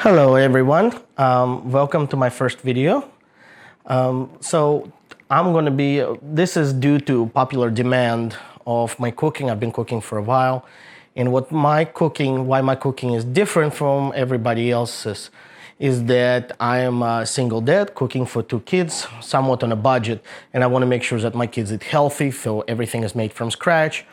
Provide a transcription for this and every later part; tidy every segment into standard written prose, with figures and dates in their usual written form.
Hello everyone, welcome to my first video. So I'm going to be, this is due to popular demand of my cooking. I've been cooking for a while, and why my cooking is different from everybody else's is that I am a single dad cooking for 2 kids, somewhat on a budget, and I want to make sure that my kids eat healthy, so everything is made from scratch.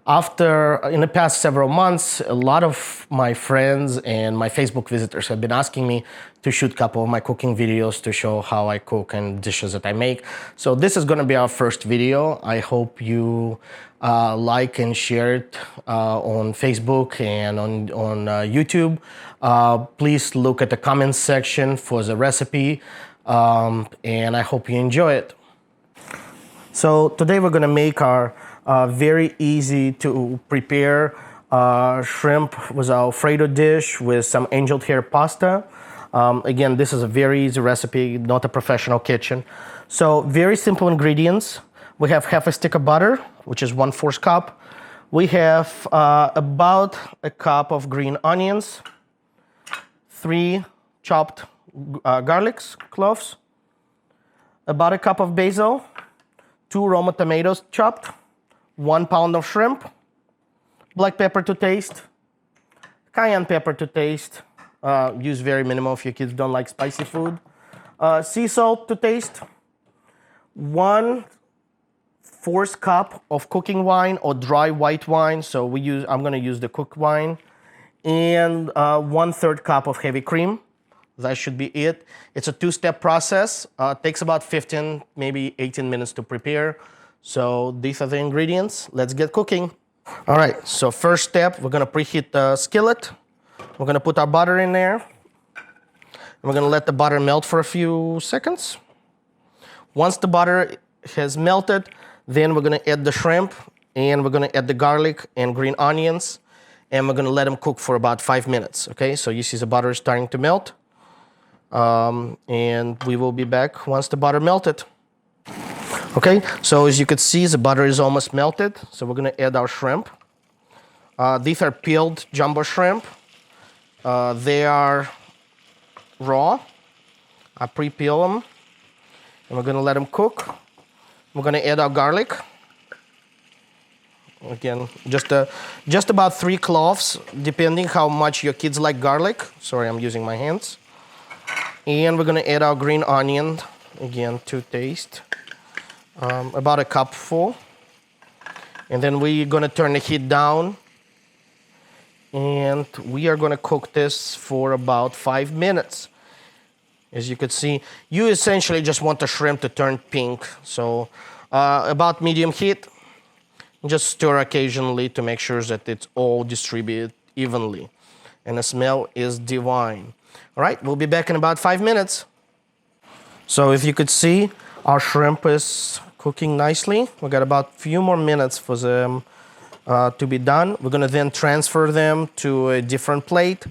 In the past several months, a lot of my friends and my Facebook visitors have been asking me to shoot a couple of my cooking videos to show how I cook and dishes that I make. So this is going to be our first video. I hope you like and share it on Facebook and on YouTube. Please look at the comments section for the recipe, and I hope you enjoy it. So today we're going to make our very easy to prepare shrimp with our Alfredo dish with some angel hair pasta. Again, this is a very easy recipe, not a professional kitchen. So very simple ingredients. We have half a stick of butter, which is 1/4 cup. We have about a cup of green onions, 3 chopped garlics, cloves, about a cup of basil, 2 Roma tomatoes chopped, 1 pound of shrimp, black pepper to taste, cayenne pepper to taste. Use very minimal if your kids don't like spicy food. Sea salt to taste. 1/4 cup of cooking wine or dry white wine. So I'm going to use the cooked wine, and 1/3 cup of heavy cream. That should be it. It's a 2-step process. Takes about 15, maybe 18 minutes to prepare. So these are the ingredients. Let's get cooking. All right, so first step, we're gonna preheat the skillet. We're gonna put our butter in there. And we're gonna let the butter melt for a few seconds. Once the butter has melted, then we're gonna add the shrimp, and we're gonna add the garlic and green onions, and we're gonna let them cook for about 5 minutes, okay? So you see the butter is starting to melt. And we will be back once the butter melted. Okay, so as you can see, the butter is almost melted. So we're gonna add our shrimp. These are peeled jumbo shrimp. They are raw. I pre-peel them, and we're gonna let them cook. We're gonna add our garlic. Again, just about 3 cloves, depending how much your kids like garlic. Sorry, I'm using my hands. And we're gonna add our green onion, again, to taste. About a cupful. And then we're gonna turn the heat down. And we are gonna cook this for about 5 minutes. As you can see, you essentially just want the shrimp to turn pink. So about medium heat. Just stir occasionally to make sure that it's all distributed evenly. And the smell is divine. All right, we'll be back in about 5 minutes. So if you could see, our shrimp is cooking nicely. We got about a few more minutes for them to be done. We're gonna then transfer them to a different plate,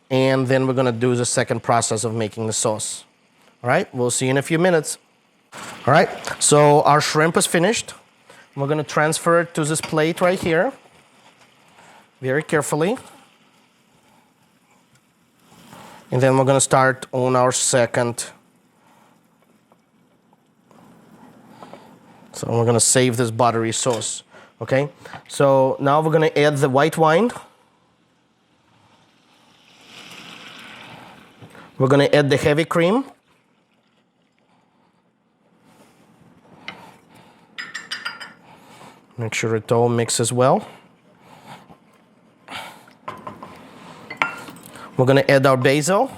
and then we're gonna do the second process of making the sauce. All right, we'll see you in a few minutes. All right, so our shrimp is finished. We're gonna transfer it to this plate right here, very carefully. And then we're gonna start on our second. So we're gonna save this buttery sauce, okay? So now we're gonna add the white wine. We're gonna add the heavy cream. Make sure it all mixes well. We're gonna add our basil.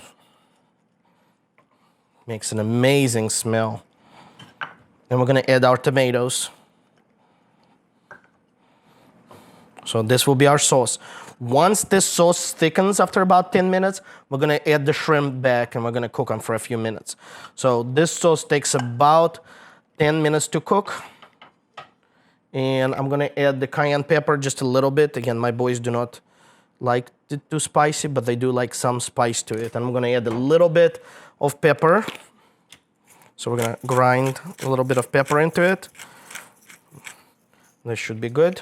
Makes an amazing smell. And we're gonna add our tomatoes. So this will be our sauce. Once this sauce thickens after about 10 minutes, we're gonna add the shrimp back and we're gonna cook them for a few minutes. So this sauce takes about 10 minutes to cook. And I'm gonna add the cayenne pepper just a little bit. Again, my boys do not like it too spicy, but they do like some spice to it. And I'm gonna add a little bit of pepper. So we're gonna grind a little bit of pepper into it. This should be good.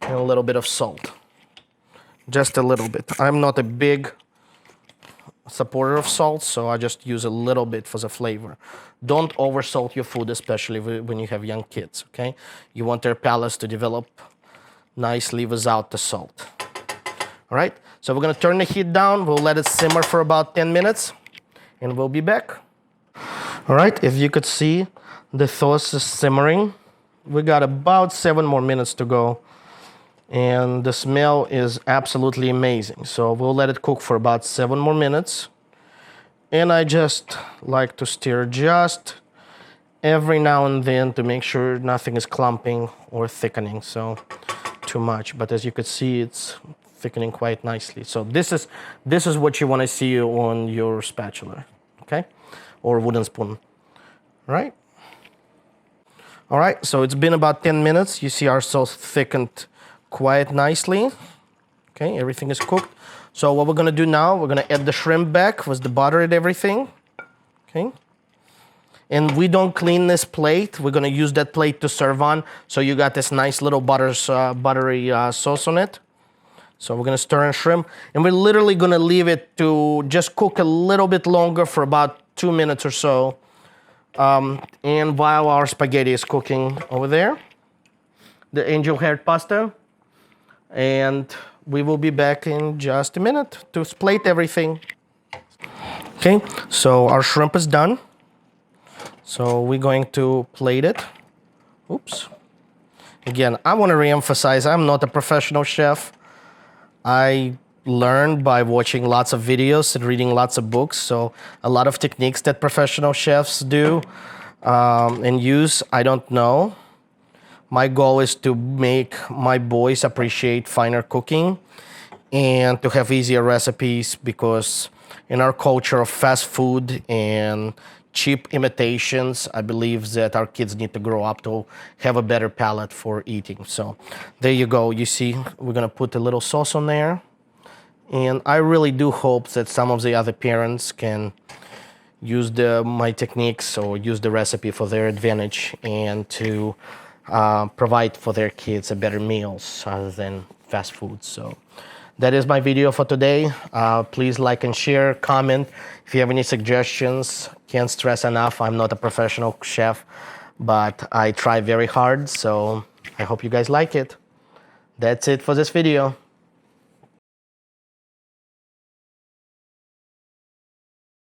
And a little bit of salt. Just a little bit. I'm not a big supporter of salt, so I just use a little bit for the flavor. Don't over salt your food, especially when you have young kids, okay? You want their palates to develop nicely without the salt. All right, so we're gonna turn the heat down. We'll let it simmer for about 10 minutes and we'll be back. All right, if you could see, the sauce is simmering. We got about 7 more minutes to go. And the smell is absolutely amazing. So we'll let it cook for about 7 more minutes. And I just like to stir just every now and then to make sure nothing is clumping or thickening so too much. But as you could see, it's thickening quite nicely. So this is what you want to see on your spatula, okay? Or wooden spoon, right? All right, so it's been about 10 minutes. You see our sauce thickened quite nicely. Okay, everything is cooked. So what we're gonna do now, we're gonna add the shrimp back with the butter and everything. Okay. And we don't clean this plate. We're gonna use that plate to serve on. So you got this nice little buttery sauce on it. So we're gonna stir in shrimp. And we're literally gonna leave it to just cook a little bit longer for about 2 minutes or so. And while our spaghetti is cooking over there, the angel hair pasta. And we will be back in just a minute to plate everything. Okay, so our shrimp is done. So we're going to plate it. Oops. Again, I want to reemphasize, I'm not a professional chef. I learned by watching lots of videos and reading lots of books. So a lot of techniques that professional chefs do and use, I don't know. My goal is to make my boys appreciate finer cooking and to have easier recipes, because in our culture of fast food and cheap imitations, I believe that our kids need to grow up to have a better palate for eating. So there you go. You see, we're gonna put a little sauce on there. And I really do hope that some of the other parents can use my techniques or use the recipe for their advantage and to provide for their kids a better meals other than fast food. So that is my video for today. Please like and share, comment. If you have any suggestions, can't stress enough, I'm not a professional chef, but I try very hard. So I hope you guys like it. That's it for this video.